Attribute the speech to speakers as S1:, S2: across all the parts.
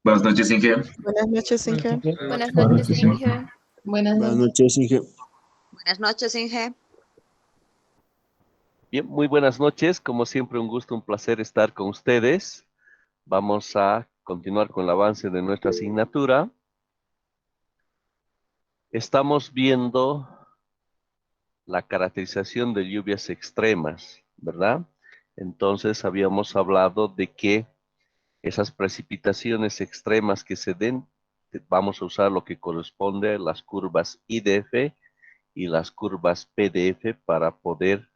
S1: Buenas noches, Inge.
S2: Buenas noches, Inge.
S3: Buenas noches, Inge.
S4: Buenas
S5: Buenas
S4: noches.
S5: noches, Inge.
S6: Buenas noches, Inge.
S7: Bien, muy buenas noches. Como siempre, un gusto, un placer estar con ustedes. Vamos a continuar con el avance de nuestra asignatura. Estamos viendo la caracterización de lluvias extremas, ¿verdad? Entonces, habíamos hablado de que esas precipitaciones extremas que se den, vamos a usar lo que corresponde a las curvas IDF y las curvas PDF para poder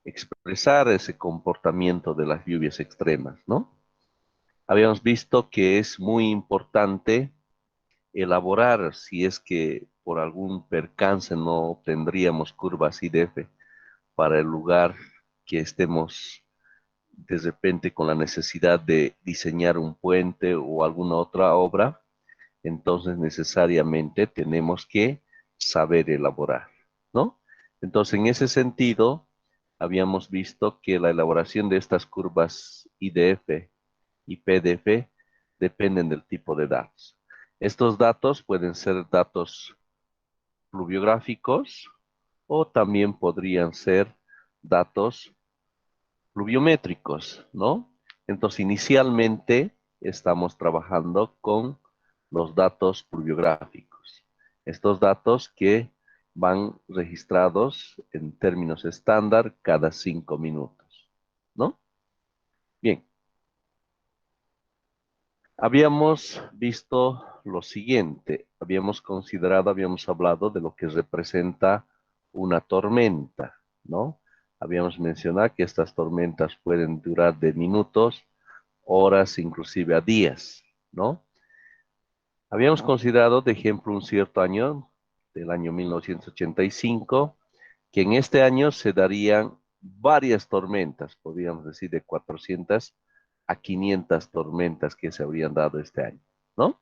S7: expresar ese comportamiento de las lluvias extremas, ¿no? Habíamos visto que es muy importante elaborar, si es que por algún percance no obtendríamos curvas IDF para el lugar que estemos de repente con la necesidad de diseñar un puente o alguna otra obra, entonces necesariamente tenemos que saber elaborar, ¿no? Entonces, en ese sentido, habíamos visto que la elaboración de estas curvas IDF y PDF dependen del tipo de datos. Estos datos pueden ser datos pluviográficos o también podrían ser datos pluviométricos, ¿no? Entonces, inicialmente estamos trabajando con los datos pluviográficos. Estos datos que van registrados en términos estándar cada 5 minutos, ¿no? Bien. Habíamos visto lo siguiente, habíamos hablado de lo que representa una tormenta, ¿no? Habíamos mencionado que estas tormentas pueden durar de minutos, horas, inclusive a días, ¿no? Habíamos considerado, de ejemplo, un cierto año, del año 1985, que en este año se darían varias tormentas, podríamos decir de 400 a 500 tormentas que se habrían dado este año, ¿no?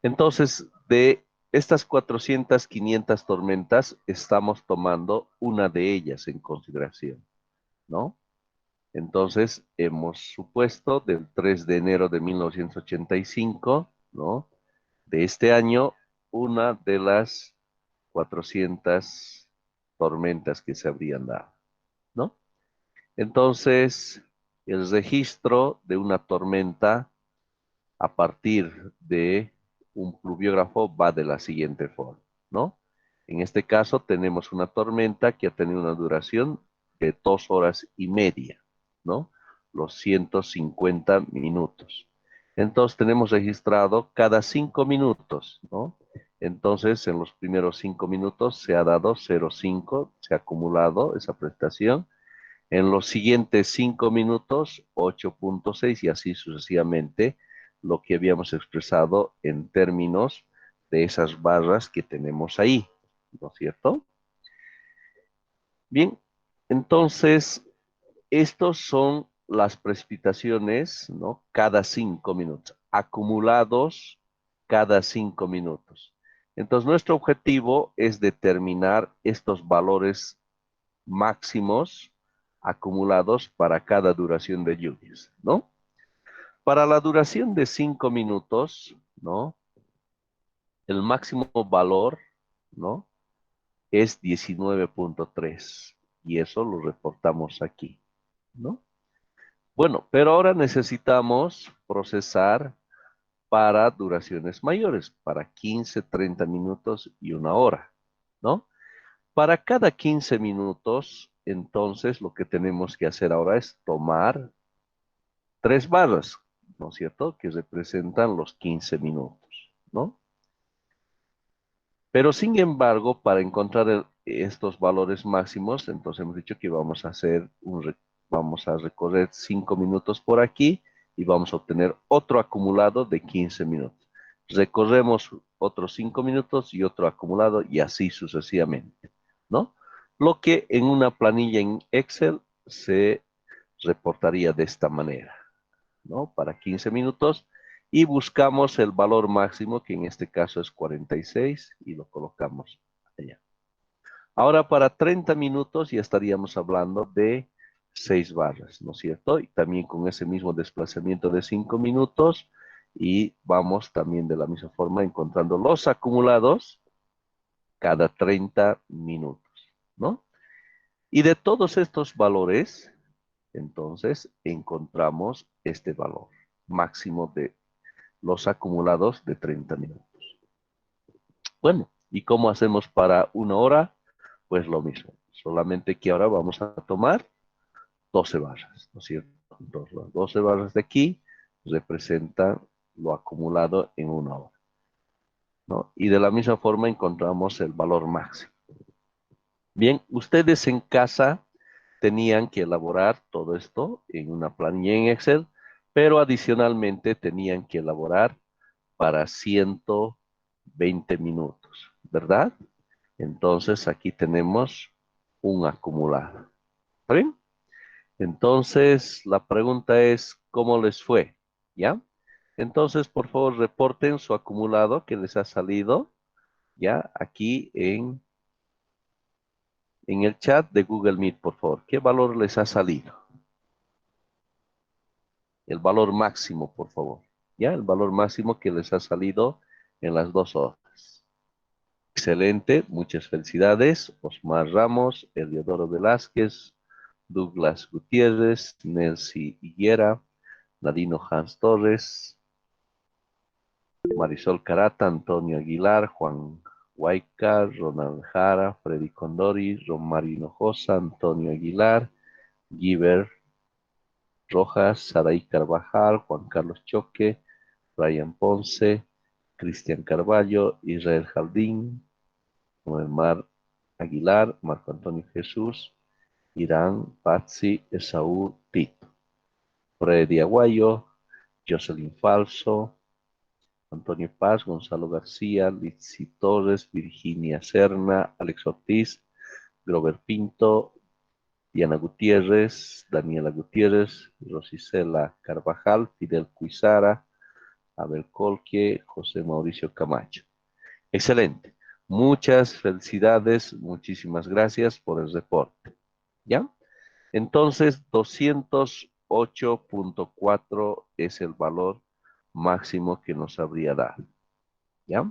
S7: Entonces, de estas 400, 500 tormentas, estamos tomando una de ellas en consideración, ¿no? Entonces, hemos supuesto del 3 de enero de 1985, ¿no? De este año, una de las 400 tormentas que se habrían dado, ¿no? Entonces, el registro de una tormenta a partir de un pluviógrafo va de la siguiente forma, ¿no? En este caso tenemos una tormenta que ha tenido una duración de 2 horas y media, ¿no? Los 150 minutos. Entonces tenemos registrado cada 5 minutos, ¿no? Entonces en los primeros 5 minutos se ha dado 0,5, se ha acumulado esa prestación. En los siguientes 5 minutos, 8,6 y así sucesivamente, lo que habíamos expresado en términos de esas barras que tenemos ahí, ¿no es cierto? Bien, entonces, estos son las precipitaciones, ¿no? Cada 5 minutos, acumulados cada 5 minutos. Entonces, nuestro objetivo es determinar estos valores máximos acumulados para cada duración de lluvias, ¿no? Para la duración de 5 minutos, ¿no? El máximo valor, ¿no? Es 19,3 y eso lo reportamos aquí, ¿no? Bueno, pero ahora necesitamos procesar para duraciones mayores, para 15, 30 minutos y 1 hora, ¿no? Para cada 15 minutos, entonces lo que tenemos que hacer ahora es tomar 3 barras, ¿no es cierto? Que representan los 15 minutos, ¿no? Pero sin embargo, para encontrar estos valores máximos, entonces hemos dicho que vamos a hacer vamos a recorrer 5 minutos por aquí y vamos a obtener otro acumulado de 15 minutos. Recorremos otros 5 minutos y otro acumulado y así sucesivamente, ¿no? Lo que en una planilla en Excel se reportaría de esta manera, ¿no? Para 15 minutos y buscamos el valor máximo, que en este caso es 46, y lo colocamos allá. Ahora para 30 minutos ya estaríamos hablando de 6 barras, ¿no es cierto? Y también con ese mismo desplazamiento de 5 minutos Y vamos también de la misma forma encontrando los acumulados cada 30 minutos, ¿no? Y de todos estos valores, entonces encontramos este valor máximo de los acumulados de 30 minutos. Bueno, ¿y cómo hacemos para una hora? Pues lo mismo, solamente que ahora vamos a tomar 12 barras, ¿no es cierto? Entonces las 12 barras de aquí representan lo acumulado en una hora, ¿no? Y de la misma forma encontramos el valor máximo. Bien, ustedes en casa tenían que elaborar todo esto en una planilla en Excel, pero adicionalmente tenían que elaborar para 120 minutos, ¿verdad? Entonces aquí tenemos un acumulado. ¿Está bien? Entonces la pregunta es, ¿cómo les fue? ¿Ya? Entonces, por favor, reporten su acumulado que les ha salido, ¿ya? Aquí en el chat de Google Meet, por favor. ¿Qué valor les ha salido? El valor máximo, por favor. ¿Ya? El valor máximo que les ha salido en las 2 horas. Excelente, muchas felicidades. Osmar Ramos, Eliodoro Velázquez, Douglas Gutiérrez, Nelcy Higuera, Nadino Hans Torres, Marisol Carata, Antonio Aguilar, Juan Huayca, Ronald Jara, Freddy Condori, Romario Hinojosa, Antonio Aguilar, Giver Rojas, Saraí Carvajal, Juan Carlos Choque, Ryan Ponce, Cristian Carballo, Israel Jaldín, Omar Aguilar, Marco Antonio Jesús, Irán, Patsy, Esaú, Tito, Freddy Aguayo, Jocelyn Falso, Antonio Paz, Gonzalo García, Litsi Torres, Virginia Serna, Alex Ortiz, Grover Pinto, Diana Gutiérrez, Daniela Gutiérrez, Rosicela Carvajal, Fidel Cuizara, Abel Colque, José Mauricio Camacho. Excelente. Muchas felicidades, muchísimas gracias por el reporte. ¿Ya? Entonces, 208.4 es el valor máximo que nos habría dado. ¿Ya?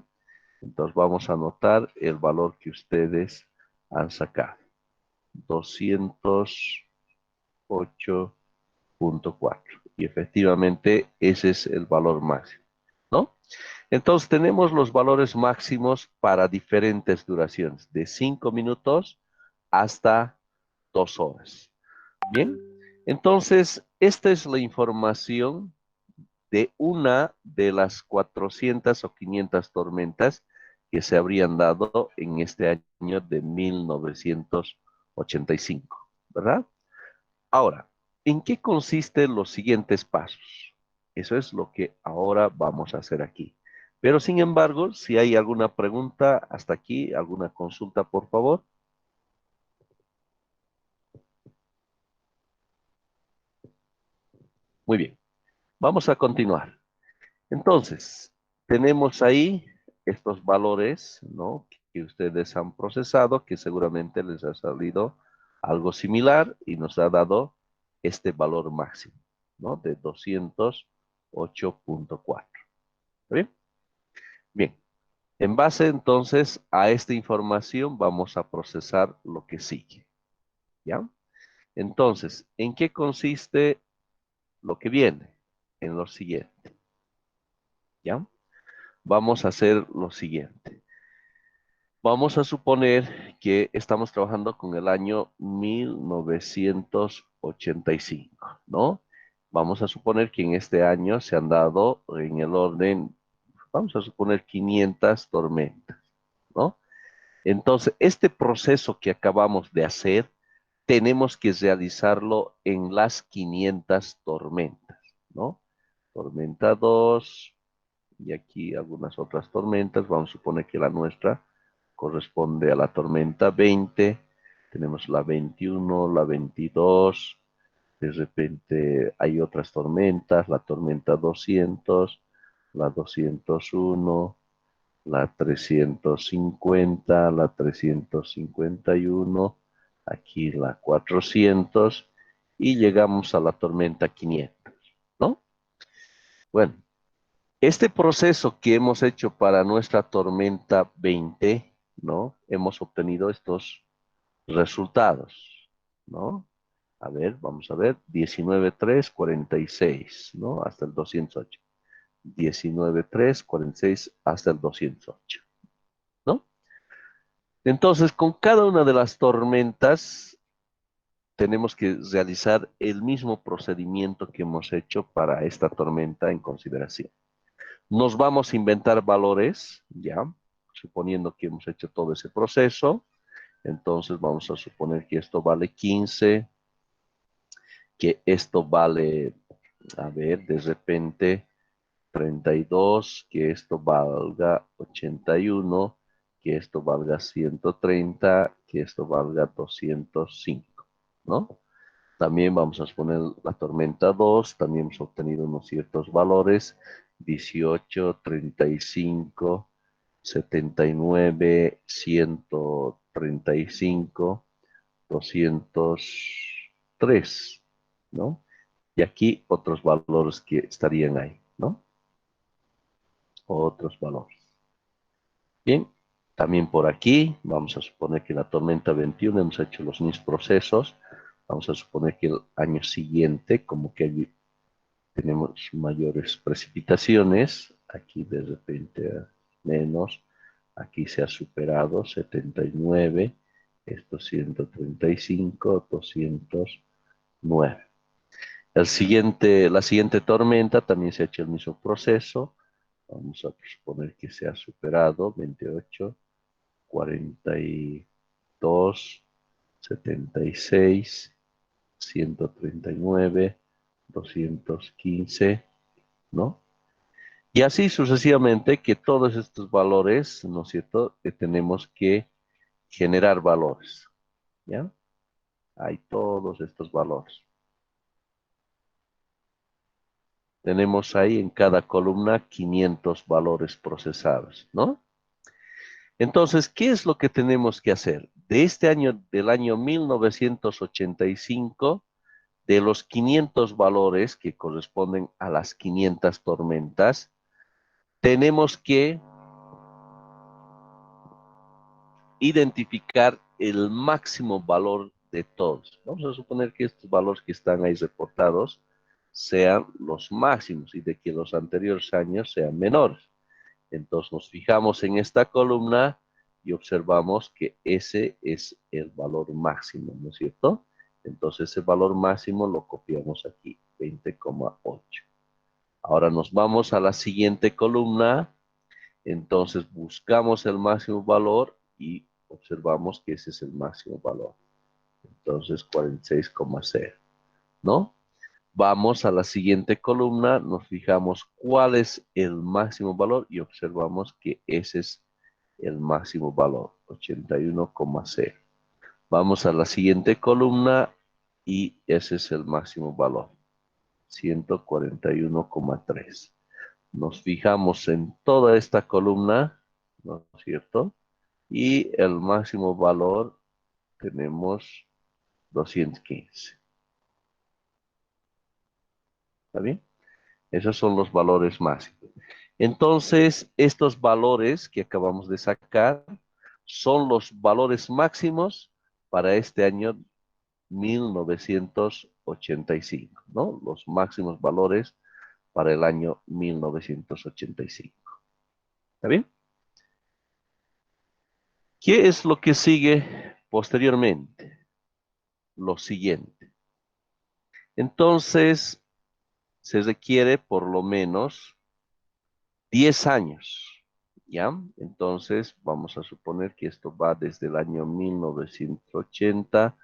S7: Entonces vamos a anotar el valor que ustedes han sacado. 208.4. Y efectivamente ese es el valor máximo, ¿no? Entonces tenemos los valores máximos para diferentes duraciones, de 5 minutos hasta 2 horas. Bien, entonces esta es la información de una de las 400 o 500 tormentas que se habrían dado en este año de 1985, ¿verdad? Ahora, ¿en qué consisten los siguientes pasos? Eso es lo que ahora vamos a hacer aquí. Pero sin embargo, si hay alguna pregunta hasta aquí, alguna consulta, por favor. Muy bien, vamos a continuar. Entonces, tenemos ahí estos valores, ¿no? Que ustedes han procesado, que seguramente les ha salido algo similar y nos ha dado este valor máximo, ¿no? De 208.4. ¿Bien? Bien. En base entonces a esta información vamos a procesar lo que sigue, ¿ya? Entonces, ¿en qué consiste lo que viene? En lo siguiente, ¿ya? Vamos a hacer lo siguiente. Vamos a suponer que estamos trabajando con el año 1985, ¿no? Vamos a suponer que en este año se han dado en el orden, vamos a suponer 500 tormentas, ¿no? Entonces, este proceso que acabamos de hacer, tenemos que realizarlo en las 500 tormentas, ¿no? Tormenta 2 y aquí algunas otras tormentas, vamos a suponer que la nuestra corresponde a la tormenta 20, tenemos la 21, la 22, de repente hay otras tormentas, la tormenta 200, la 201, la 350, la 351, aquí la 400 y llegamos a la tormenta 500, ¿no? Bueno, Este proceso que hemos hecho para nuestra tormenta 20, ¿no? Hemos obtenido estos resultados, ¿no? A ver, vamos a ver, 19,346, ¿no? Hasta el 208. 19,346 hasta el 208, ¿no? Entonces, con cada una de las tormentas, tenemos que realizar el mismo procedimiento que hemos hecho para esta tormenta en consideración. Nos vamos a inventar valores, ¿ya? Suponiendo que hemos hecho todo ese proceso. Entonces vamos a suponer que esto vale 15, que esto vale, a ver, de repente 32, que esto valga 81, que esto valga 130, que esto valga 205, ¿no? También vamos a suponer la tormenta 2, también hemos obtenido unos ciertos valores, 18, 35, 79, 135, 203, ¿no? Y aquí otros valores que estarían ahí, ¿no? Otros valores. Bien, también por aquí vamos a suponer que la tormenta 21 hemos hecho los mismos procesos. Vamos a suponer que el año siguiente, como que allí tenemos mayores precipitaciones, aquí de repente menos, aquí se ha superado 79, esto 135, 209. La siguiente tormenta también se ha hecho el mismo proceso. Vamos a suponer que se ha superado 28, 42, 76, 139, 215, ¿no? Y así sucesivamente que todos estos valores, ¿no es cierto?, tenemos que generar valores, ¿ya? Hay todos estos valores. Tenemos ahí en cada columna 500 valores procesados, ¿no? Entonces, ¿qué es lo que tenemos que hacer? De este año, del año 1985, de los 500 valores que corresponden a las 500 tormentas, tenemos que identificar el máximo valor de todos. Vamos a suponer que estos valores que están ahí reportados sean los máximos y de que los anteriores años sean menores. Entonces nos fijamos en esta columna y observamos que ese es el valor máximo, ¿no es cierto? Entonces ese valor máximo lo copiamos aquí, 20,8. Ahora nos vamos a la siguiente columna, entonces buscamos el máximo valor y observamos que ese es el máximo valor. Entonces 46,0, ¿no? Vamos a la siguiente columna, nos fijamos cuál es el máximo valor y observamos que ese es el máximo valor, 81,0. Vamos a la siguiente columna y ese es el máximo valor, 141,3. Nos fijamos en toda esta columna, ¿no es cierto? Y el máximo valor tenemos 215. ¿Está bien? Esos son los valores máximos. Entonces, estos valores que acabamos de sacar son los valores máximos para este año 1985, ¿no? Los máximos valores para el año 1985. ¿Está bien? ¿Qué es lo que sigue posteriormente? Lo siguiente. Entonces, se requiere por lo menos 10 años, ¿ya? Entonces, vamos a suponer que esto va desde el año 1980,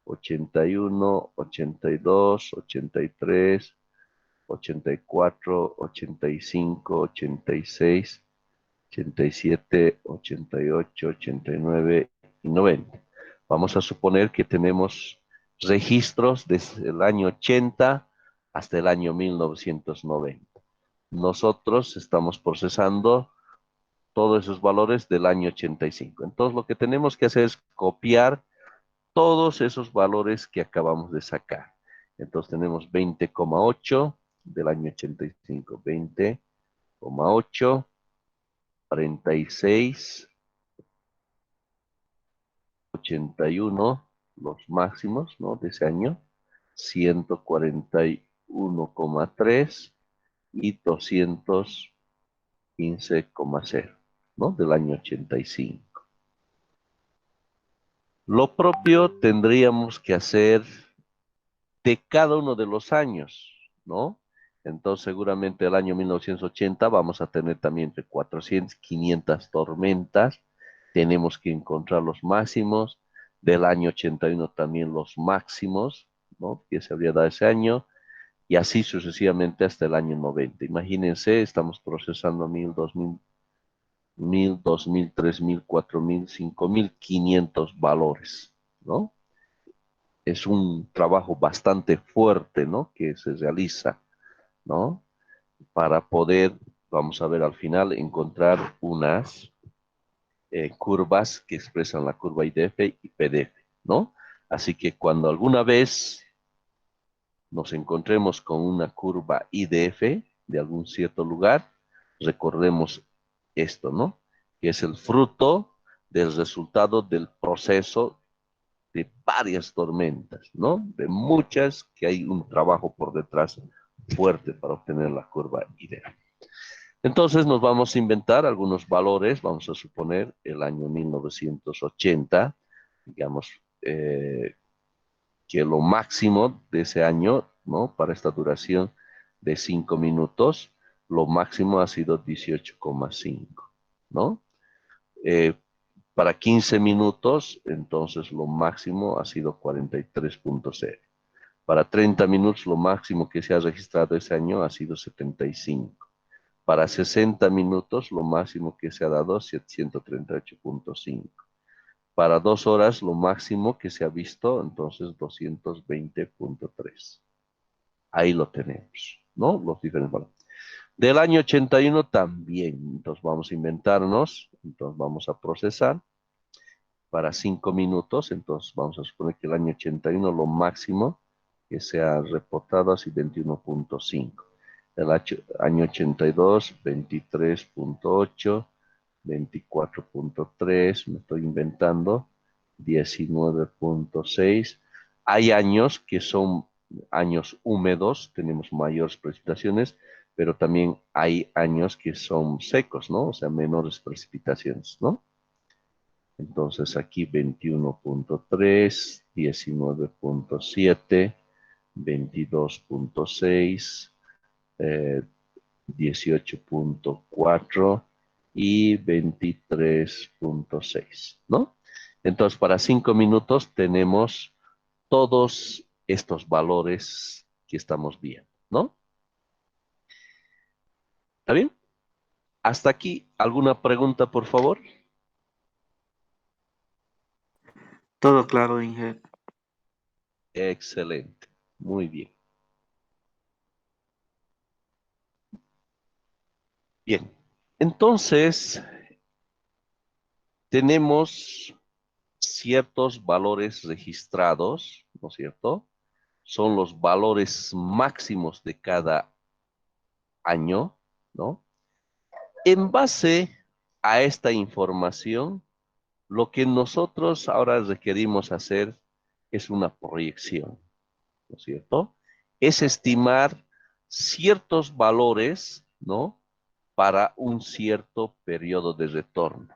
S7: 81, 82, 83, 84, 85, 86, 87, 88, 89 y 90. Vamos a suponer que tenemos registros desde el año 80 hasta el año 1990. Nosotros estamos procesando todos esos valores del año 85. Entonces, lo que tenemos que hacer es copiar todos esos valores que acabamos de sacar. Entonces, tenemos 20,8 del año 85, 20, 8, 46, 81, los máximos, ¿no? De ese año, 141,3 y 215,0, ¿no? Del año 85. Lo propio tendríamos que hacer de cada uno de los años, ¿no? Entonces, seguramente el año 1980 vamos a tener también entre 400 y 500 tormentas. Tenemos que encontrar los máximos. Del año 81 también los máximos, ¿no? Que se habría dado ese año. Y así sucesivamente hasta el año 90. Imagínense, estamos procesando 1000, 2000, 1000, 2000, 3000, 4000, 5500 valores, ¿no? Es un trabajo bastante fuerte, ¿no? Que se realiza, ¿no? Para poder, vamos a ver al final, encontrar unas curvas que expresan la curva IDF y PDF, ¿no? Así que cuando alguna vez nos encontremos con una curva IDF de algún cierto lugar, recordemos esto, ¿no? Que es el fruto del resultado del proceso de varias tormentas, ¿no? De muchas, que hay un trabajo por detrás fuerte para obtener la curva ideal. Entonces nos vamos a inventar algunos valores, vamos a suponer el año 1980, digamos que lo máximo de ese año, ¿no? Para esta duración de 5 minutos, lo máximo ha sido 18,5, ¿no? Eh, para 15 minutos, entonces lo máximo ha sido 43,0. Para 30 minutos, lo máximo que se ha registrado ese año ha sido 75. Para 60 minutos, lo máximo que se ha dado es 138,5. Para 2 horas, lo máximo que se ha visto, entonces 220,3. Ahí lo tenemos, ¿no? Los diferentes valores. Del año 81 también, entonces vamos a inventarnos, entonces vamos a procesar para 5 minutos, entonces vamos a suponer que el año 81 lo máximo que se ha reportado es 21,5. El año 82, 23,8, 24,3, me estoy inventando, 19,6. Hay años que son años húmedos, tenemos mayores precipitaciones, pero también hay años que son secos, ¿no? O sea, menores precipitaciones, ¿no? Entonces aquí 21,3, 19,7, 22,6, 18,4 y 23,6, ¿no? Entonces para 5 minutos tenemos todos estos valores que estamos viendo, ¿no? ¿Está bien? Hasta aquí, ¿alguna pregunta, por favor?
S1: Todo claro, Inge.
S7: Excelente, muy bien. Bien, entonces tenemos ciertos valores registrados, ¿no es cierto? Son los valores máximos de cada año, ¿no? En base a esta información, lo que nosotros ahora requerimos hacer es una proyección, ¿no es cierto? Es estimar ciertos valores, ¿no? Para un cierto periodo de retorno,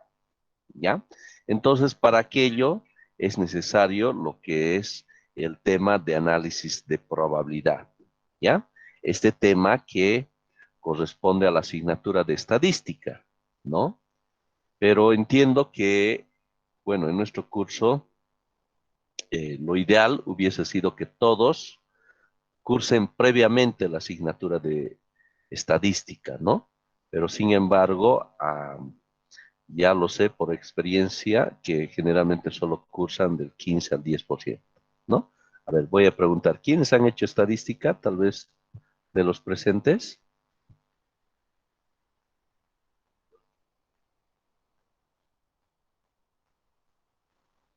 S7: ¿ya? Entonces, para aquello es necesario lo que es el tema de análisis de probabilidad, ¿ya? Este tema que corresponde a la asignatura de estadística, ¿no? Pero entiendo que, bueno, en nuestro curso, lo ideal hubiese sido que todos cursen previamente la asignatura de estadística, ¿no? Pero sin embargo, ya lo sé por experiencia que generalmente solo cursan del 15 al 10%, ¿no? A ver, voy a preguntar, ¿quiénes han hecho estadística? Tal vez de los presentes.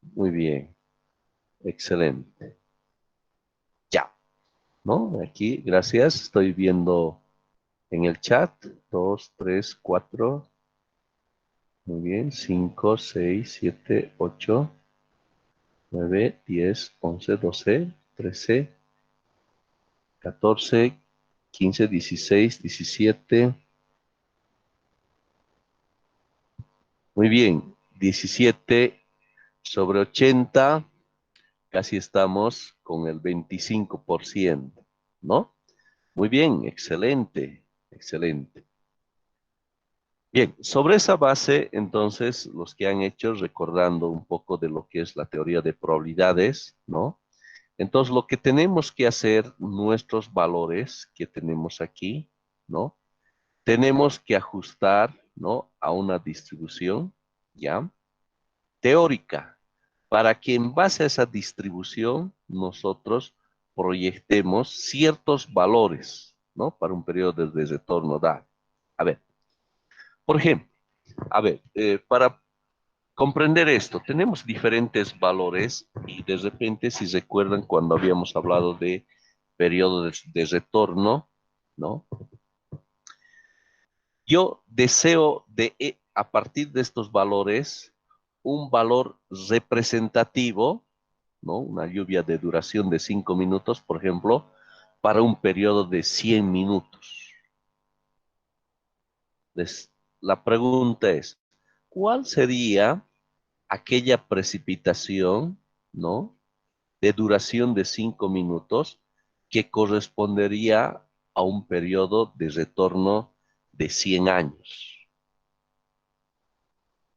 S7: Muy bien, excelente. Ya, ¿no? Aquí, gracias, estoy viendo En el chat, 2, 3, 4, muy bien, 5, 6, 7, 8, 9, 10, 11, 12, 13, 14, 15, 16, 17. Muy bien, 17 sobre 80, casi estamos con el 25%, ¿no? Muy bien, excelente, excelente. Bien, sobre esa base, entonces, los que han hecho, recordando un poco de lo que es la teoría de probabilidades, ¿no? Entonces, lo que tenemos que hacer, nuestros valores que tenemos aquí, ¿no? Tenemos que ajustar, ¿no? A una distribución, ¿ya? Teórica, para que en base a esa distribución nosotros proyectemos ciertos valores, ¿no? Para un periodo de retorno dado. A ver, por ejemplo, para comprender esto, tenemos diferentes valores y de repente, si recuerdan cuando habíamos hablado de periodo de retorno, ¿no? Yo deseo a partir de estos valores, un valor representativo, ¿no? Una lluvia de duración de 5 minutos, por ejemplo, para un periodo de 100 minutos. La pregunta es, ¿cuál sería aquella precipitación, ¿no? De duración de 5 minutos que correspondería a un periodo de retorno de 100 años?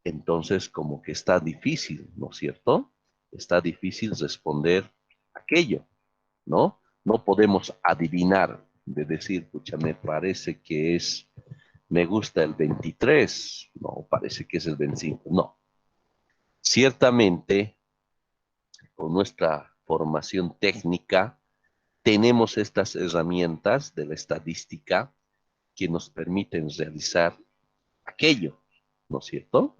S7: Entonces, como que está difícil, ¿no es cierto? Está difícil responder aquello, ¿no? No podemos adivinar de decir, pucha, me parece que me gusta el 23, no, parece que es el 25, no. Ciertamente, con nuestra formación técnica, tenemos estas herramientas de la estadística que nos permiten realizar aquello, ¿no es cierto?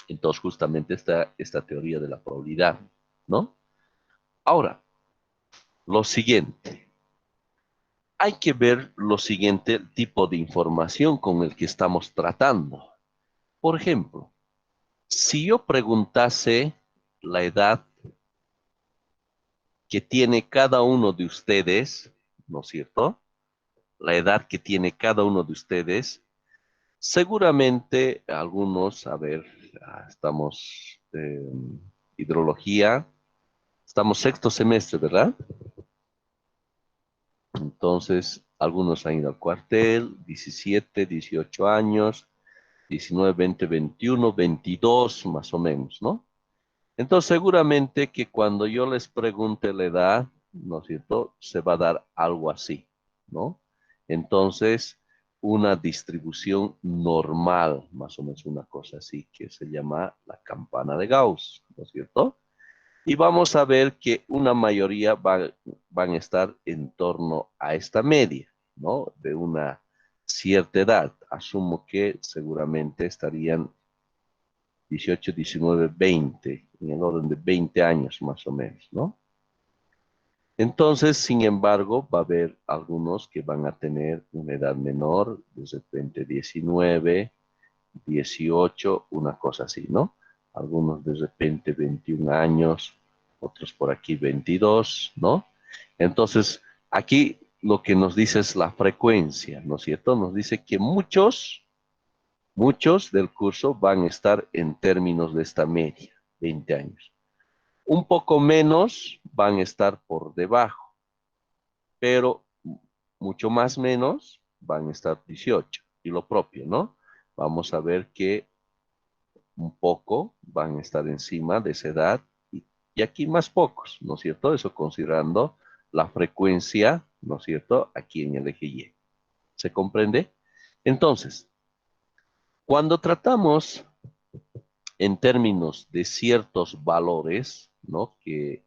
S7: Entonces, justamente esta teoría de la probabilidad, ¿no? Ahora, lo siguiente. Hay que ver lo siguiente tipo de información con el que estamos tratando. Por ejemplo, si yo preguntase la edad que tiene cada uno de ustedes, ¿no es cierto? La edad que tiene cada uno de ustedes, seguramente algunos, a ver, estamos hidrología, estamos sexto semestre, ¿verdad? Entonces, algunos han ido al cuartel, 17, 18 años, 19, 20, 21, 22 más o menos, ¿no? Entonces, seguramente que cuando yo les pregunte la edad, ¿no es cierto? Se va a dar algo así, ¿no? Entonces, una distribución normal, más o menos una cosa así, que se llama la campana de Gauss, ¿no es cierto? Y vamos a ver que una mayoría van a estar en torno a esta media, ¿no? De una cierta edad. Asumo que seguramente estarían 18, 19, 20, en el orden de 20 años más o menos, ¿no? Entonces, sin embargo, va a haber algunos que van a tener una edad menor, de repente 19, 18, una cosa así, ¿no? Algunos de repente 21 años, otros por aquí 22, ¿no? Entonces, aquí lo que nos dice es la frecuencia, ¿no es cierto? Nos dice que muchos del curso van a estar en términos de esta media, 20 años. Un poco menos van a estar por debajo, pero mucho más menos van a estar 18. Y lo propio, ¿no? Vamos a ver que un poco van a estar encima de esa edad y aquí más pocos, ¿no es cierto? Eso considerando la frecuencia, ¿no es cierto? Aquí en el eje Y. ¿Se comprende? Entonces, cuando tratamos en términos de ciertos valores, ¿no? Que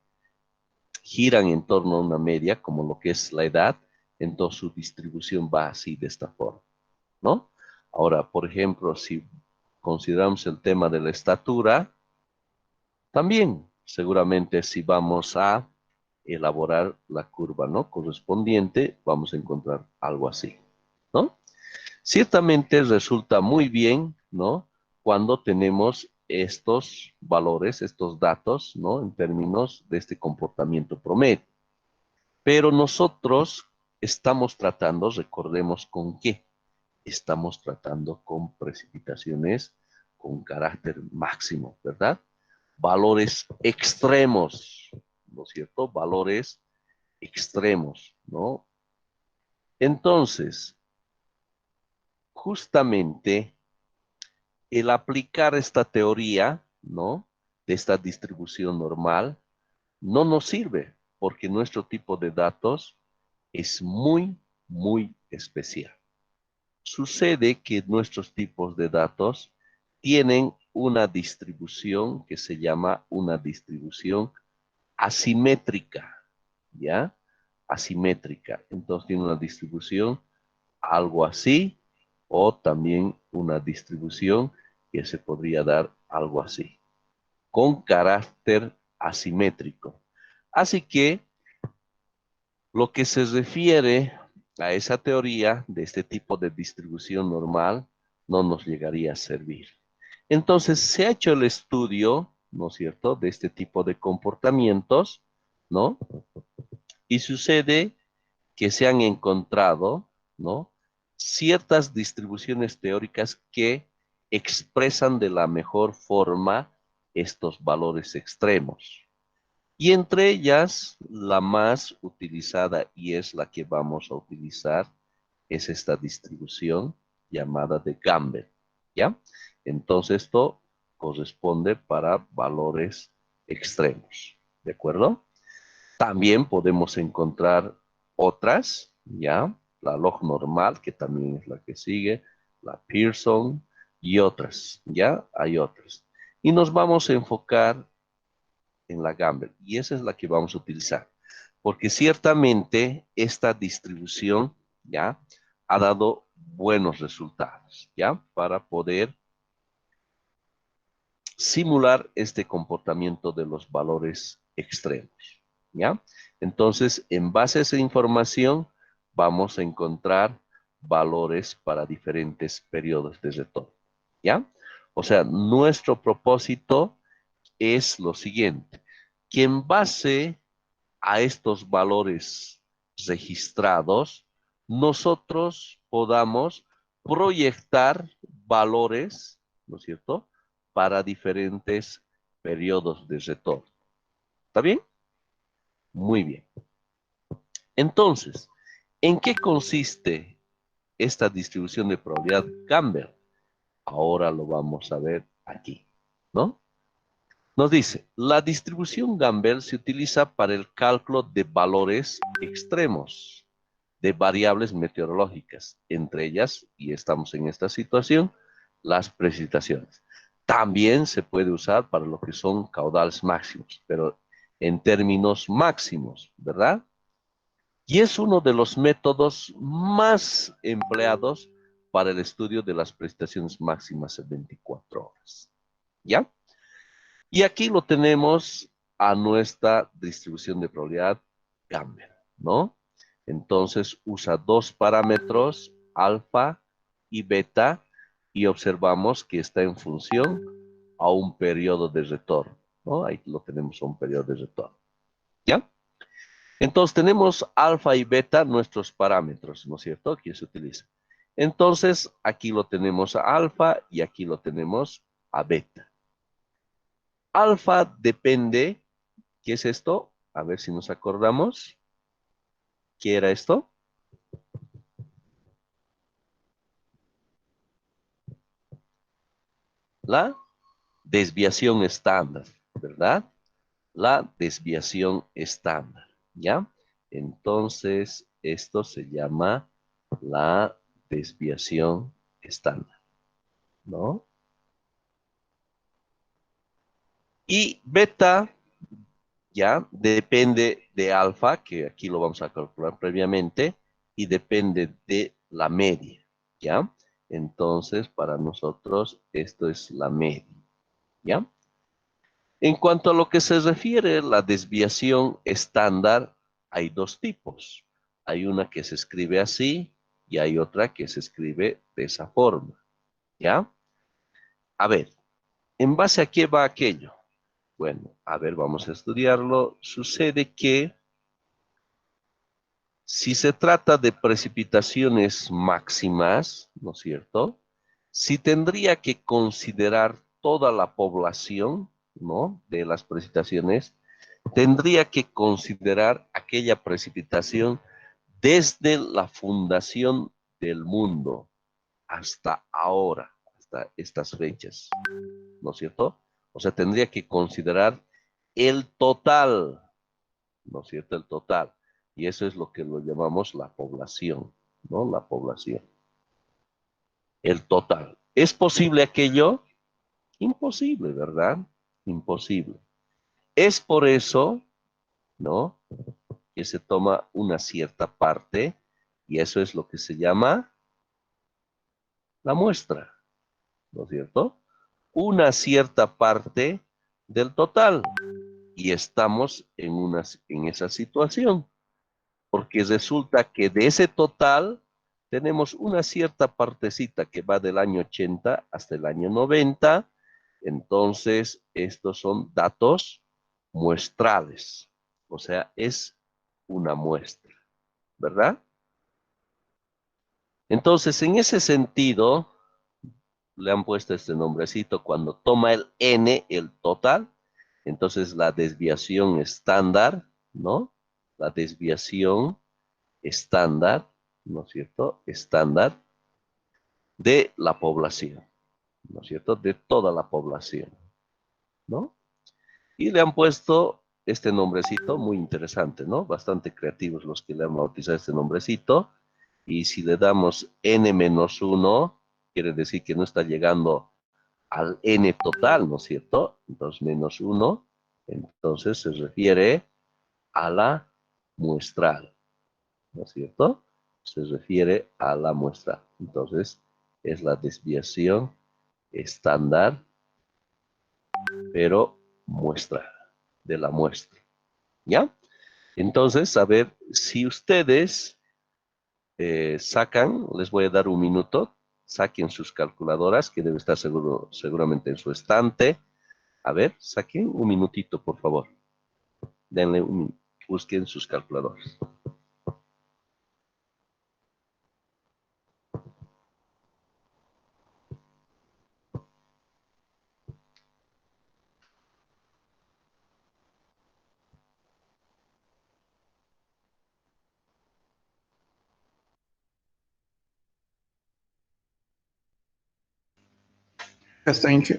S7: giran en torno a una media, como lo que es la edad, entonces su distribución va así, de esta forma, ¿no? Ahora, por ejemplo, si consideramos el tema de la estatura, también seguramente si vamos a elaborar la curva, ¿no? Correspondiente, vamos a encontrar algo así. ¿no? Ciertamente resulta muy bien, ¿no? Cuando tenemos estos valores, estos datos, ¿no? En términos de este comportamiento promedio. Pero nosotros estamos tratando, recordemos con qué. Estamos tratando con precipitaciones con carácter máximo, ¿verdad? Valores extremos, ¿no es cierto? Valores extremos, ¿no? Entonces, justamente el aplicar esta teoría, ¿no? De esta distribución normal, no nos sirve porque nuestro tipo de datos es muy, muy especial. Sucede que nuestros tipos de datos tienen una distribución que se llama una distribución asimétrica, ¿ya? Asimétrica. Entonces tiene una distribución algo así, o también una distribución que se podría dar algo así, con carácter asimétrico. Así que lo que se refiere a esa teoría de este tipo de distribución normal no nos llegaría a servir. Entonces se ha hecho el estudio, ¿no es cierto?, de este tipo de comportamientos, ¿no? Y sucede que se han encontrado, ¿no?, ciertas distribuciones teóricas que expresan de la mejor forma estos valores extremos. Y entre ellas, la más utilizada y es la que vamos a utilizar, es esta distribución llamada de Campbell, ¿ya? Entonces esto corresponde para valores extremos, ¿de acuerdo? También podemos encontrar otras, ¿ya? La log normal, que también es la que sigue, la Pearson y otras, ¿ya? Hay otras. Y nos vamos a enfocar en la Campbell, y esa es la que vamos a utilizar, porque ciertamente esta distribución, ¿ya?, ha dado buenos resultados, ¿ya?, para poder simular este comportamiento de los valores extremos, ¿ya? Entonces, en base a esa información, vamos a encontrar valores para diferentes periodos de retorno, ¿ya? O sea, nuestro propósito es lo siguiente, que en base a estos valores registrados, nosotros podamos proyectar valores, ¿no es cierto?, para diferentes periodos de retorno. ¿Está bien? Muy bien. Entonces, ¿en qué consiste esta distribución de probabilidad Campbell? Ahora lo vamos a ver aquí, ¿no? Nos dice, la distribución Campbell se utiliza para el cálculo de valores extremos de variables meteorológicas, entre ellas, y estamos en esta situación, las precipitaciones. También se puede usar para lo que son caudales máximos, pero en términos máximos, ¿verdad? Y es uno de los métodos más empleados para el estudio de las precipitaciones máximas en 24 horas. ¿Ya? Y aquí lo tenemos a nuestra distribución de probabilidad Campbell, ¿no? Entonces usa dos parámetros, alfa y beta, y observamos que está en función a un periodo de retorno, ¿no? Ahí lo tenemos a un periodo de retorno, ¿ya? Entonces tenemos alfa y beta, nuestros parámetros, ¿no es cierto? Que se utilizan. Entonces aquí lo tenemos a alfa y aquí lo tenemos a beta. Alfa depende, ¿qué es esto? A ver si nos acordamos. ¿Qué era esto? La desviación estándar, ¿verdad? La desviación estándar, ¿ya? Entonces, esto se llama la desviación estándar, ¿no? Y beta, ya, depende de alfa, que aquí lo vamos a calcular previamente, y depende de la media, ¿ya? Entonces, para nosotros, esto es la media, ¿ya? En cuanto a lo que se refiere a la desviación estándar, hay dos tipos. Hay una que se escribe así y hay otra que se escribe de esa forma. ¿Ya? A ver, ¿en base a qué va aquello? Bueno, a ver, vamos a estudiarlo. Sucede que si se trata de precipitaciones máximas, ¿no es cierto? Si tendría que considerar toda la población, ¿no? De las precipitaciones, tendría que considerar aquella precipitación desde la fundación del mundo hasta ahora, hasta estas fechas, ¿no es cierto? O sea, tendría que considerar el total, ¿no es cierto? El total. Y eso es lo que lo llamamos la población, ¿no? La población. El total. ¿Es posible aquello? Imposible, ¿verdad? Imposible. Es por eso, ¿no? Que se toma una cierta parte y eso es lo que se llama la muestra, ¿no es cierto? Una cierta parte del total y estamos en esa situación. Porque resulta que de ese total tenemos una cierta partecita que va del año 80 hasta el año 90. Entonces, estos son datos muestrales. O sea, es una muestra, ¿verdad? Entonces, en ese sentido, le han puesto este nombrecito. Cuando toma el n, el total, entonces la desviación estándar, ¿no? La desviación estándar, ¿no es cierto? Estándar de la población, ¿no es cierto? De toda la población, ¿no? Y le han puesto este nombrecito muy interesante, ¿no? Bastante creativos los que le han bautizado este nombrecito. Y si le damos n-1, quiere decir que no está llegando al n total, ¿no es cierto? Entonces, -1, entonces se refiere a la muestral, ¿no es cierto? Se refiere a la muestra. Entonces, es la desviación estándar, pero muestra, de la muestra. ¿Ya? Entonces, a ver, si ustedes sacan, les voy a dar un minuto, saquen sus calculadoras, que debe estar seguramente en su estante. A ver, saquen un minutito, por favor. Busquen sus calculadoras.
S1: Está hecho.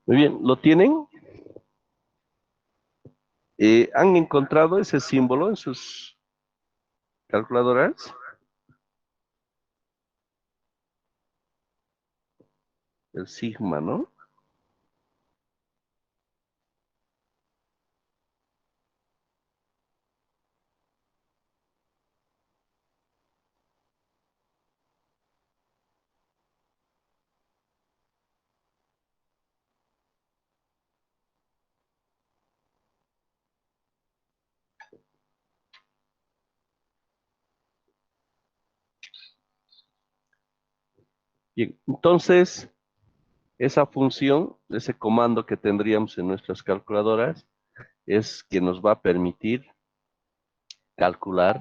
S7: Muy bien, ¿lo tienen? ¿Han encontrado ese símbolo en sus calculadoras? El sigma, ¿no? Bien, entonces, esa función, ese comando que tendríamos en nuestras calculadoras, es que nos va a permitir calcular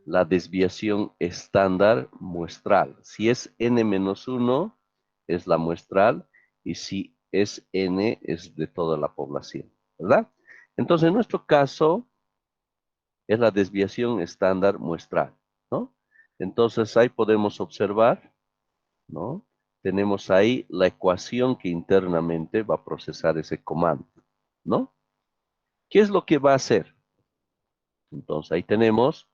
S7: la desviación estándar muestral. Si es n-1, es la muestral, y si es n, es de toda la población, ¿verdad? Entonces, en nuestro caso, es la desviación estándar muestral, ¿no? Entonces, ahí podemos observar, ¿no? Tenemos ahí la ecuación que internamente va a procesar ese comando, ¿no? ¿Qué es lo que va a hacer? Entonces, ahí tenemos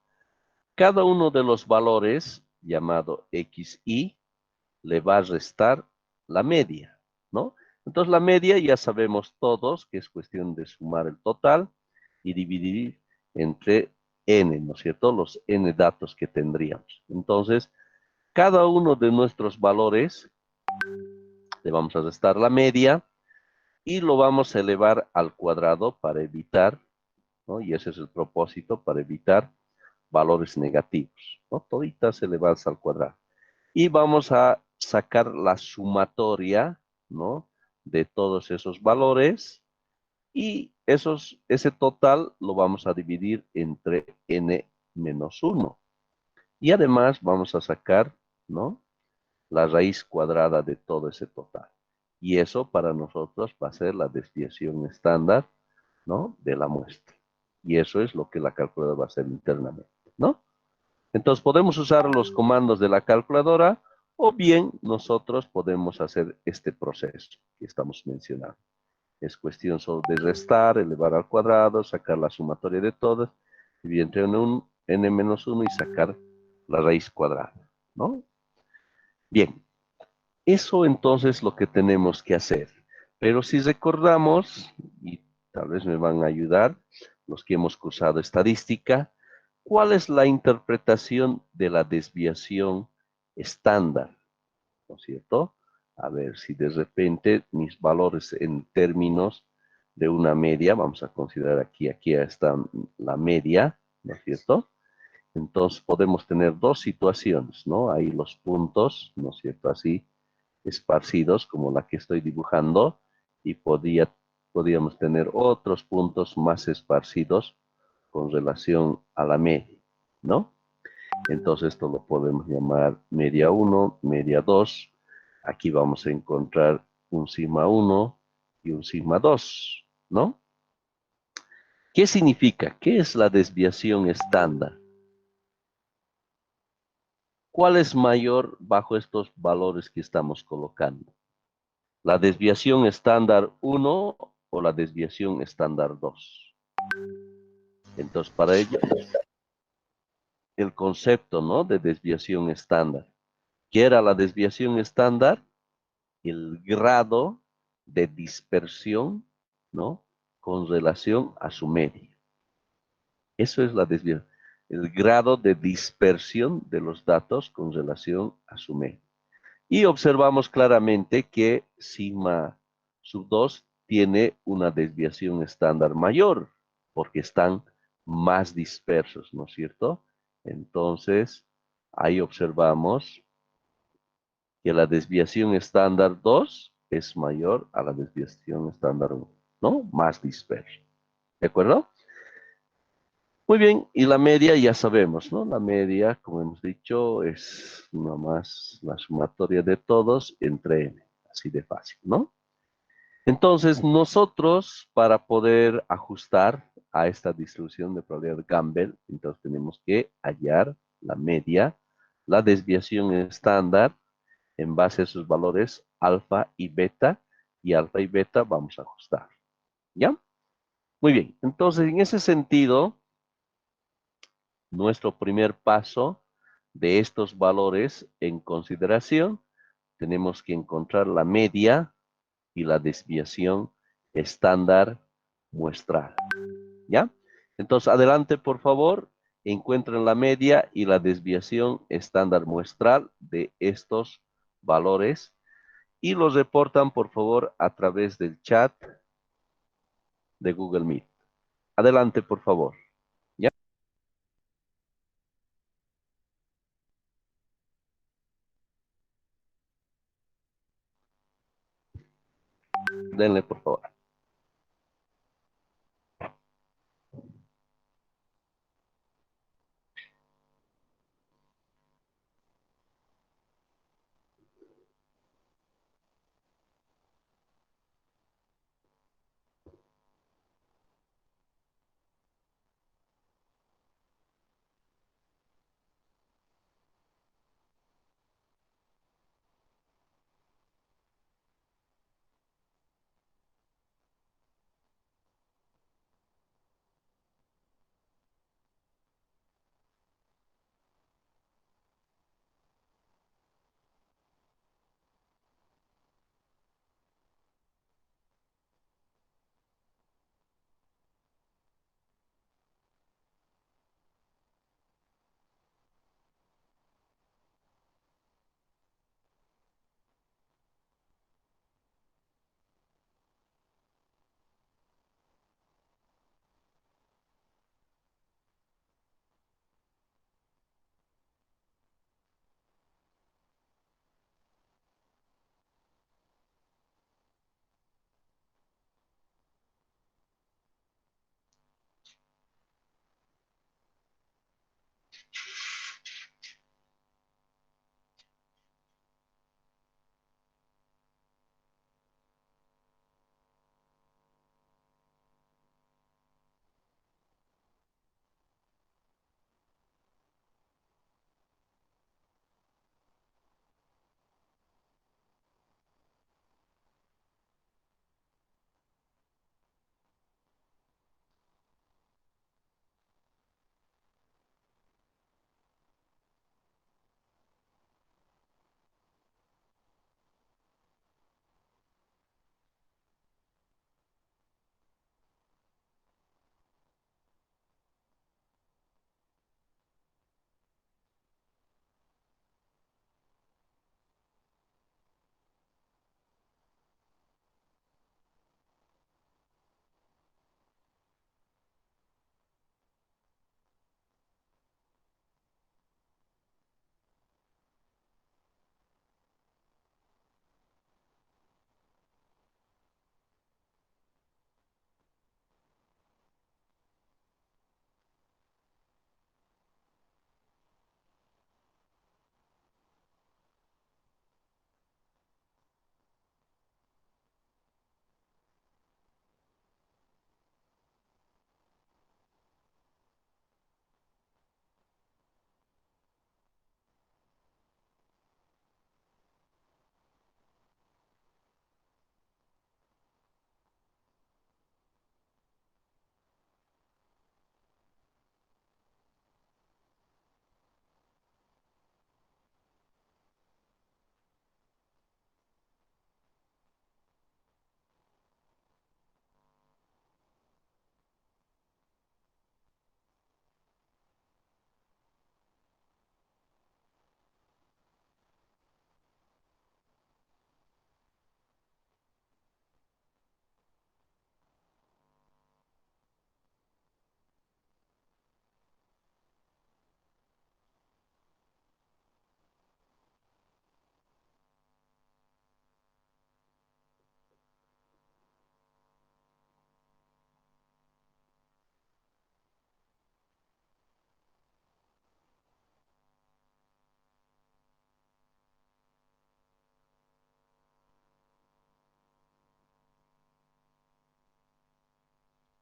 S7: cada uno de los valores llamado xi le va a restar la media, ¿no? Entonces la media ya sabemos todos que es cuestión de sumar el total y dividir entre n, ¿no es cierto? Los n datos que tendríamos. Entonces, cada uno de nuestros valores le vamos a restar la media y lo vamos a elevar al cuadrado para evitar, ¿no? Y ese es el propósito, para evitar valores negativos, ¿no? Toditas elevadas al cuadrado. Y vamos a sacar la sumatoria, ¿no? De todos esos valores y ese total lo vamos a dividir entre n-1. Y además vamos a sacar, ¿no? La raíz cuadrada de todo ese total. Y eso para nosotros va a ser la desviación estándar, ¿no? De la muestra. Y eso es lo que la calculadora va a hacer internamente, ¿no? Entonces podemos usar los comandos de la calculadora o bien nosotros podemos hacer este proceso que estamos mencionando. Es cuestión solo de restar, elevar al cuadrado, sacar la sumatoria de todas, dividir entre n-1 y sacar la raíz cuadrada, ¿no? Bien, eso entonces es lo que tenemos que hacer. Pero si recordamos, y tal vez me van a ayudar los que hemos cursado estadística, ¿cuál es la interpretación de la desviación estándar? ¿No es cierto? A ver si de repente mis valores en términos de una media, vamos a considerar aquí está la media, ¿no es cierto? Entonces podemos tener dos situaciones, ¿no? Ahí los puntos, ¿no es cierto? Así esparcidos como la que estoy dibujando y podríamos tener otros puntos más esparcidos con relación a la media, ¿no? Entonces esto lo podemos llamar media 1, media 2. Aquí vamos a encontrar un sigma 1 y un sigma 2, ¿no? ¿Qué significa? ¿Qué es la desviación estándar? ¿Cuál es mayor bajo estos valores que estamos colocando? ¿La desviación estándar 1 o la desviación estándar 2? Entonces, para ello, el concepto, ¿no? De desviación estándar. ¿Qué era la desviación estándar? El grado de dispersión, ¿no? Con relación a su media. Eso es la desviación. El grado de dispersión de los datos con relación a su media. Y observamos claramente que sigma sub 2 tiene una desviación estándar mayor, porque están más dispersos, ¿no es cierto? Entonces, ahí observamos que la desviación estándar 2 es mayor a la desviación estándar 1, ¿no? Más disperso. ¿De acuerdo? Muy bien, y la media ya sabemos, ¿no? La media, como hemos dicho, es nomás la sumatoria de todos entre n, así de fácil, ¿no? Entonces, nosotros, para poder ajustar a esta distribución de probabilidad de Campbell, entonces tenemos que hallar la media, la desviación estándar, en base a esos valores alfa y beta vamos a ajustar, ¿ya? Muy bien, entonces en ese sentido, nuestro primer paso de estos valores en consideración, tenemos que encontrar la media y la desviación estándar muestral, ¿ya? Entonces, adelante, por favor, encuentren la media y la desviación estándar muestral de estos valores y los reportan, por favor, a través del chat de Google Meet. Adelante, por favor. ¿Ya? Denle, por favor.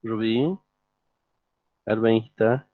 S7: Rubí, Albañista.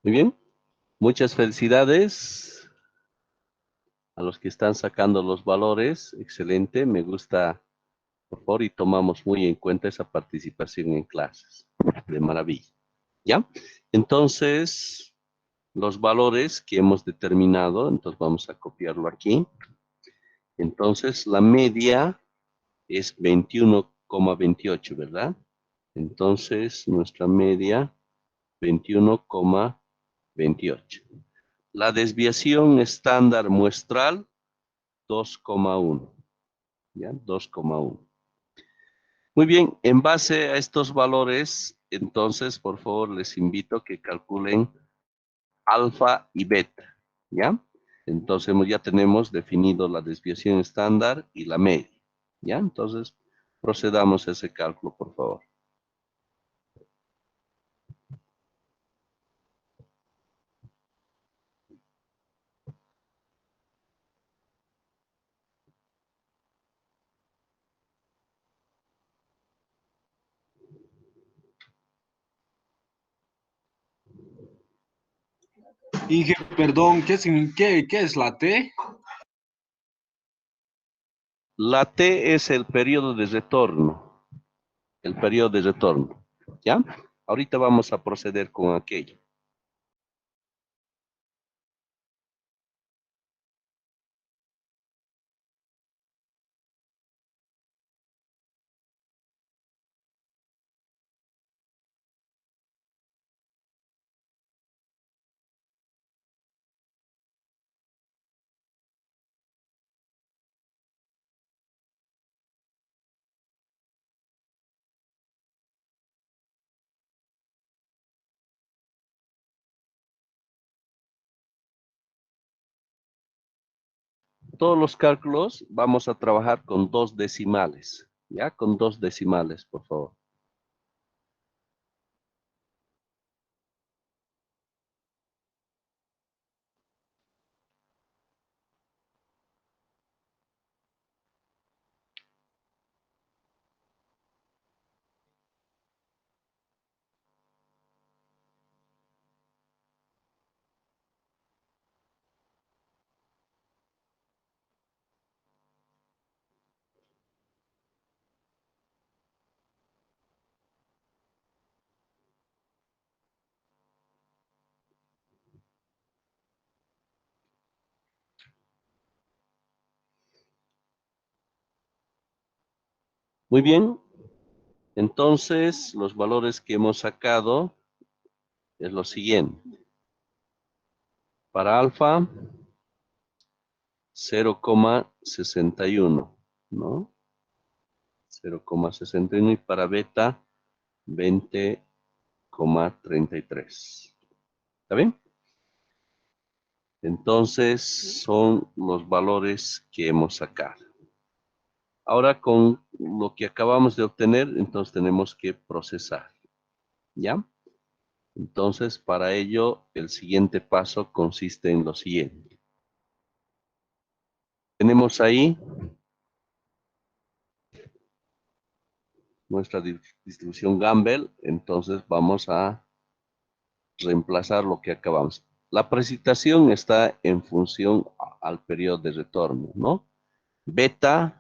S7: Muy bien. Muchas felicidades a los que están sacando los valores. Excelente. Me gusta, por favor, y tomamos muy en cuenta esa participación en clases. De maravilla. ¿Ya? Entonces, los valores que hemos determinado, entonces vamos a copiarlo aquí. Entonces, la media es 21,28, ¿verdad? Entonces, nuestra media, 21,28. La desviación estándar muestral, 2,1. ¿Ya? 2,1. Muy bien, en base a estos valores, entonces, por favor, les invito a que calculen alfa y beta, ¿ya? Entonces ya tenemos definido la desviación estándar y la media, ¿ya? Entonces, procedamos a ese cálculo, por favor.
S2: Inge, perdón, ¿qué es la T?
S7: La T es el periodo de retorno, ¿ya? Ahorita vamos a proceder con aquello. Todos los cálculos vamos a trabajar con 2 decimales, ¿ya? Con 2 decimales, por favor. Muy bien. Entonces, los valores que hemos sacado es lo siguiente. Para alfa, 0,61, ¿no? 0,61 y para beta, 20,33. ¿Está bien? Entonces, son los valores que hemos sacado. Ahora, con lo que acabamos de obtener, entonces tenemos que procesar. ¿Ya? Entonces, para ello, el siguiente paso consiste en lo siguiente. Tenemos ahí nuestra distribución Gamble, entonces vamos a reemplazar lo que acabamos. La precipitación está en función al periodo de retorno, ¿no? Beta,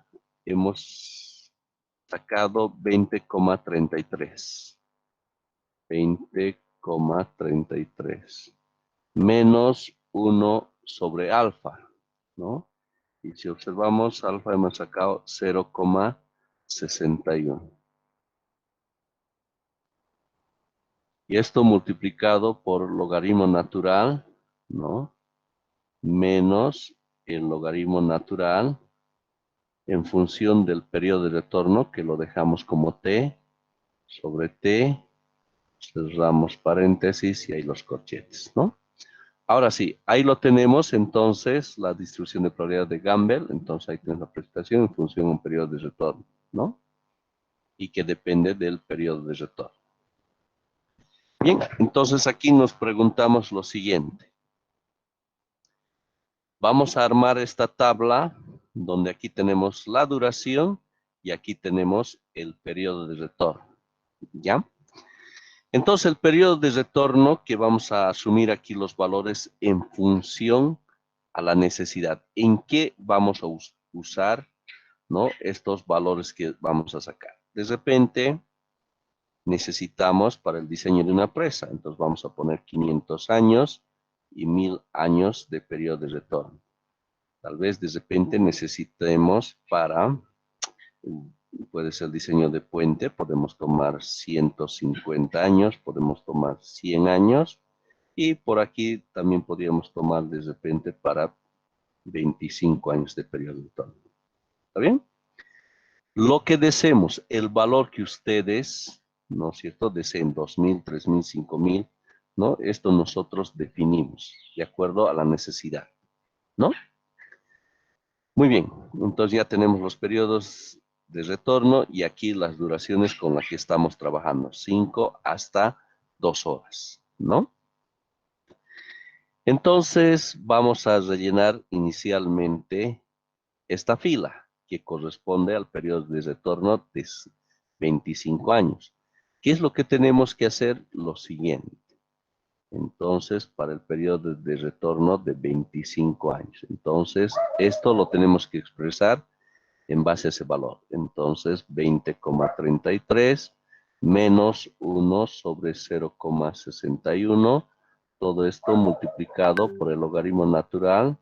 S7: hemos sacado 20,33. 20,33. Menos 1 sobre alfa, ¿no? Y si observamos, alfa hemos sacado 0,61. Y esto multiplicado por logaritmo natural, ¿no? Menos el logaritmo natural en función del periodo de retorno, que lo dejamos como t, sobre t, cerramos paréntesis y ahí los corchetes, ¿no? Ahora sí, ahí lo tenemos, entonces, la distribución de probabilidad de Gamble, entonces ahí tenemos la presentación en función de un periodo de retorno, ¿no? Y que depende del periodo de retorno. Bien, entonces aquí nos preguntamos lo siguiente. Vamos a armar esta tabla donde aquí tenemos la duración y aquí tenemos el periodo de retorno, ¿ya? Entonces, el periodo de retorno que vamos a asumir aquí los valores en función a la necesidad. ¿En qué vamos a usar, ¿no?, estos valores que vamos a sacar? De repente, necesitamos para el diseño de una presa. Entonces, vamos a poner 500 años y 1000 años de periodo de retorno. Tal vez de repente necesitemos para, puede ser diseño de puente, podemos tomar 150 años, podemos tomar 100 años, y por aquí también podríamos tomar de repente para 25 años de periodo de retorno. ¿Está bien? Lo que deseemos, el valor que ustedes, ¿no es cierto?, deseen, 2000, 3000, 5000, ¿no? Esto nosotros definimos de acuerdo a la necesidad, ¿no? Muy bien, entonces ya tenemos los periodos de retorno y aquí las duraciones con las que estamos trabajando, 5 hasta 2 horas, ¿no? Entonces vamos a rellenar inicialmente esta fila que corresponde al periodo de retorno de 25 años. ¿Qué es lo que tenemos que hacer? Lo siguiente. Entonces, para el periodo de retorno de 25 años. Entonces, esto lo tenemos que expresar en base a ese valor. Entonces, 20,33 menos 1 sobre 0,61. Todo esto multiplicado por el logaritmo natural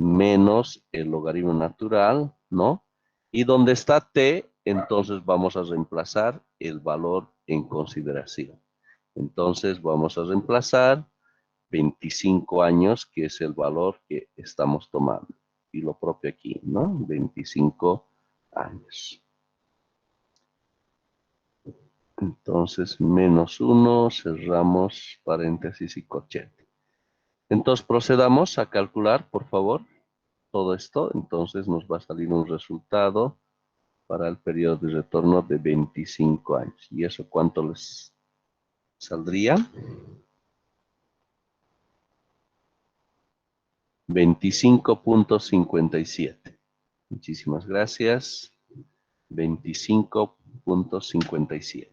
S7: menos el logaritmo natural, ¿no? Y donde está t, entonces vamos a reemplazar el valor en consideración. Entonces vamos a reemplazar 25 años, que es el valor que estamos tomando. Y lo propio aquí, ¿no? 25 años. Entonces, menos 1, cerramos paréntesis y corchete. Entonces, procedamos a calcular, por favor, todo esto. Entonces, nos va a salir un resultado para el periodo de retorno de 25 años. ¿Y eso cuánto les saldría? 25,57. Muchísimas gracias. 25,57.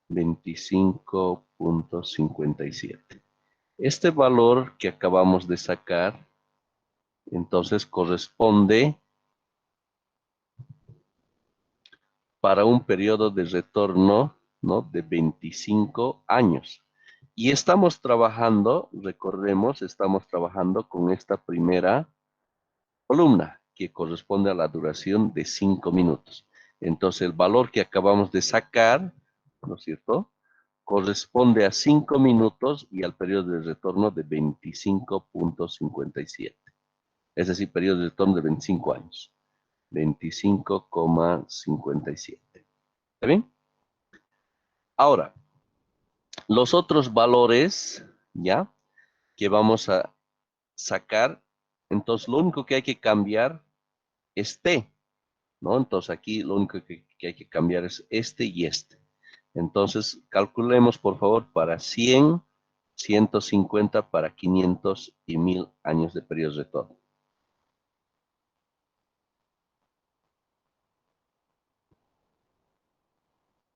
S7: 25,57. Este valor que acabamos de sacar, entonces corresponde para un periodo de retorno, ¿no?, de 25 años. Y estamos trabajando, recordemos, estamos trabajando con esta primera columna, que corresponde a la duración de 5 minutos. Entonces, el valor que acabamos de sacar, ¿no es cierto?, corresponde a 5 minutos y al periodo de retorno de 25,57. Es decir, periodo de retorno de 25 años. 25,57. ¿Está bien? Ahora, los otros valores, ¿ya?, que vamos a sacar, entonces lo único que hay que cambiar es t, ¿no? Entonces aquí lo único que hay que cambiar es este y este. Entonces calculemos por favor para 100, 150, para 500 y 1000 años de periodo de retorno.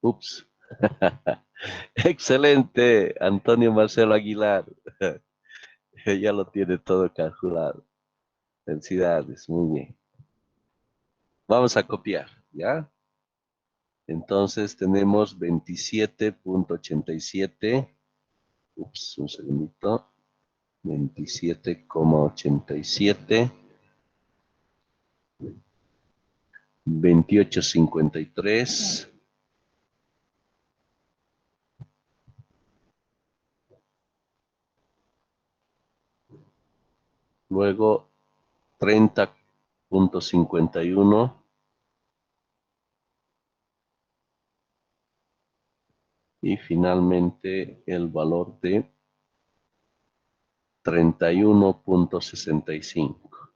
S7: Ups. Excelente, Antonio Marcelo Aguilar. Ya lo tiene todo calculado. Felicidades, muy bien. Vamos a copiar, ¿ya? Entonces tenemos 27,87. Ups, un segundito. 27,87. 28,53. Luego 30,51. Y finalmente el valor de 31,65.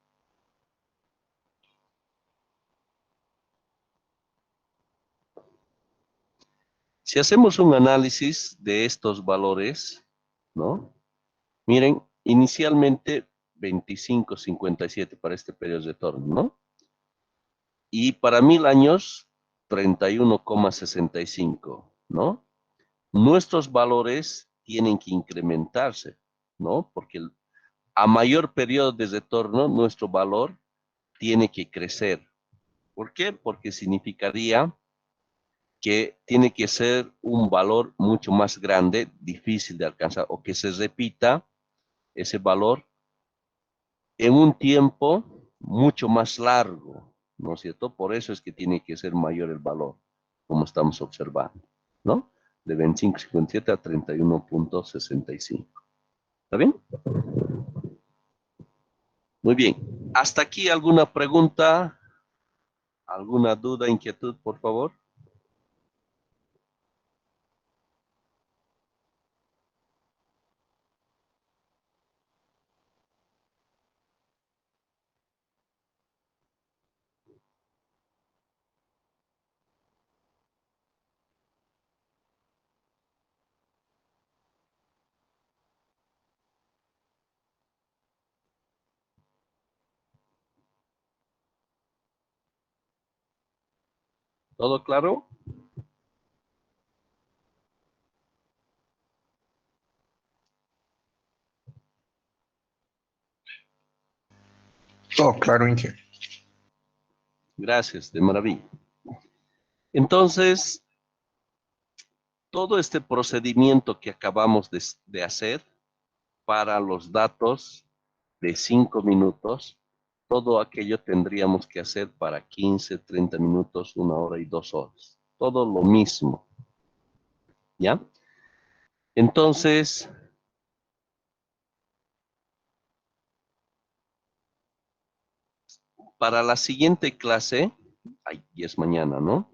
S7: Si hacemos un análisis de estos valores, ¿no? Miren, inicialmente 25,57 para este periodo de retorno, ¿no? Y para 1000 años, 31,65. ¿no? Nuestros valores tienen que incrementarse, ¿no? Porque a mayor periodo de retorno, nuestro valor tiene que crecer. ¿Por qué? Porque significaría que tiene que ser un valor mucho más grande, difícil de alcanzar, o que se repita ese valor en un tiempo mucho más largo, ¿no es cierto? Por eso es que tiene que ser mayor el valor, como estamos observando, ¿no? De 25.57 a 31.65. ¿Está bien? Muy bien. ¿Hasta aquí alguna pregunta? ¿Alguna duda, inquietud, por favor? ¿Todo claro?
S2: Todo claro, Inge.
S7: Gracias, de maravilla. Entonces, todo este procedimiento que acabamos de hacer para los datos de 5 minutos, todo aquello tendríamos que hacer para 15, 30 minutos, 1 hora y 2 horas. Todo lo mismo. ¿Ya? Entonces, para la siguiente clase, y es mañana, ¿no?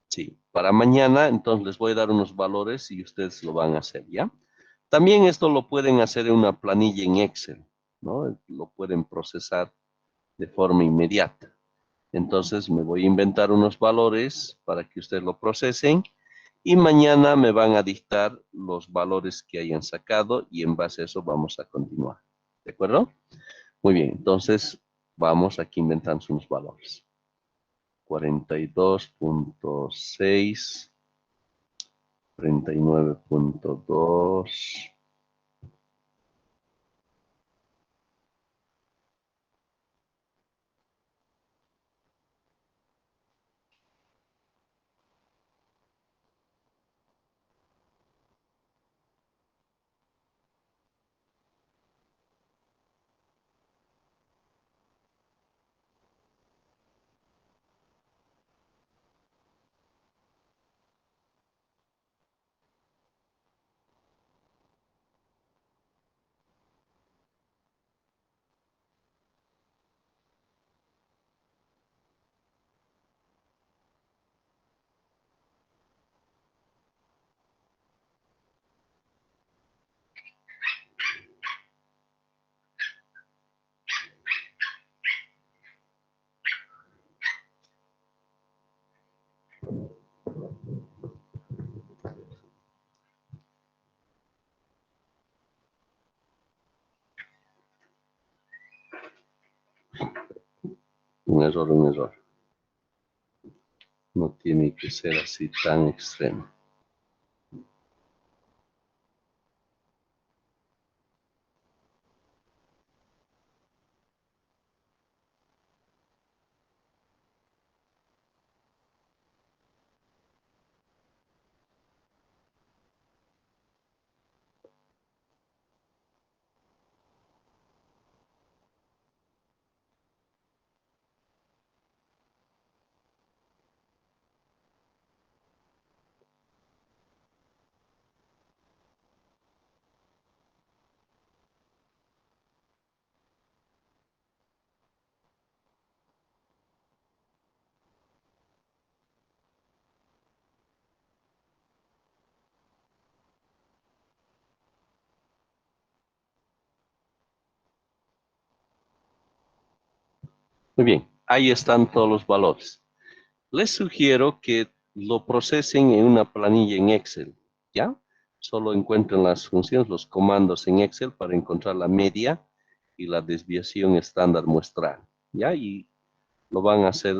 S7: Sí, para mañana, entonces les voy a dar unos valores y ustedes lo van a hacer, ¿ya? También esto lo pueden hacer en una planilla en Excel, ¿no? Lo pueden procesar de forma inmediata. Entonces me voy a inventar unos valores para que ustedes lo procesen y mañana me van a dictar los valores que hayan sacado y en base a eso vamos a continuar. ¿De acuerdo? Muy bien, entonces vamos aquí inventando unos valores. 42.6, 39.2, un error, un error. No tiene que ser así tan extremo. Muy bien, ahí están todos los valores. Les sugiero que lo procesen en una planilla en Excel, ¿ya? Solo encuentren las funciones, los comandos en Excel para encontrar la media y la desviación estándar muestral, ¿ya? Y lo van a hacer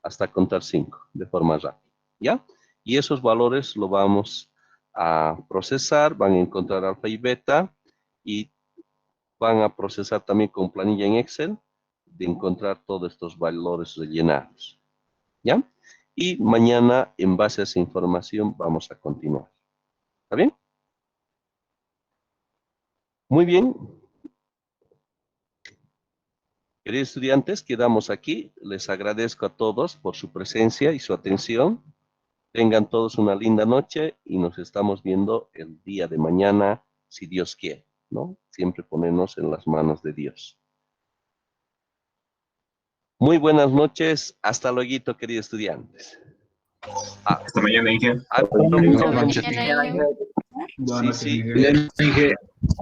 S7: hasta contar 5 de forma rápida, ¿ya? Y esos valores lo vamos a procesar, van a encontrar alfa y beta y van a procesar también con planilla en Excel de encontrar todos estos valores rellenados, ¿ya? Y mañana, en base a esa información, vamos a continuar. ¿Está bien? Muy bien. Queridos estudiantes, quedamos aquí. Les agradezco a todos por su presencia y su atención. Tengan todos una linda noche y nos estamos viendo el día de mañana, si Dios quiere, ¿no? Siempre ponernos en las manos de Dios. Muy buenas noches. Hasta luego, queridos estudiantes.
S4: Hasta mañana, Inge.
S2: Buenas
S3: Hasta
S2: noches.
S3: mañana, Inge.
S7: Sí, sí.
S2: Inge.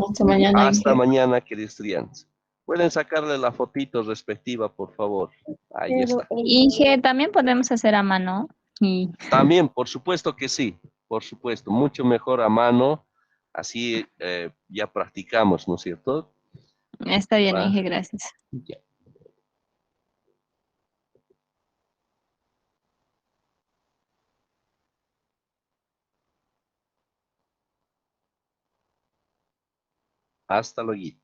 S5: Hasta mañana,
S7: Hasta
S5: Inge.
S7: mañana, queridos estudiantes. Pueden sacarle la fotito respectiva, por favor. Ahí está.
S8: Inge, también podemos hacer a mano. Y
S7: También, por supuesto que sí. Por supuesto, mucho mejor a mano. Así ya practicamos, ¿no es cierto?
S8: está bien,
S7: Va.
S8: Inge, gracias.
S7: Ya. Hasta luego.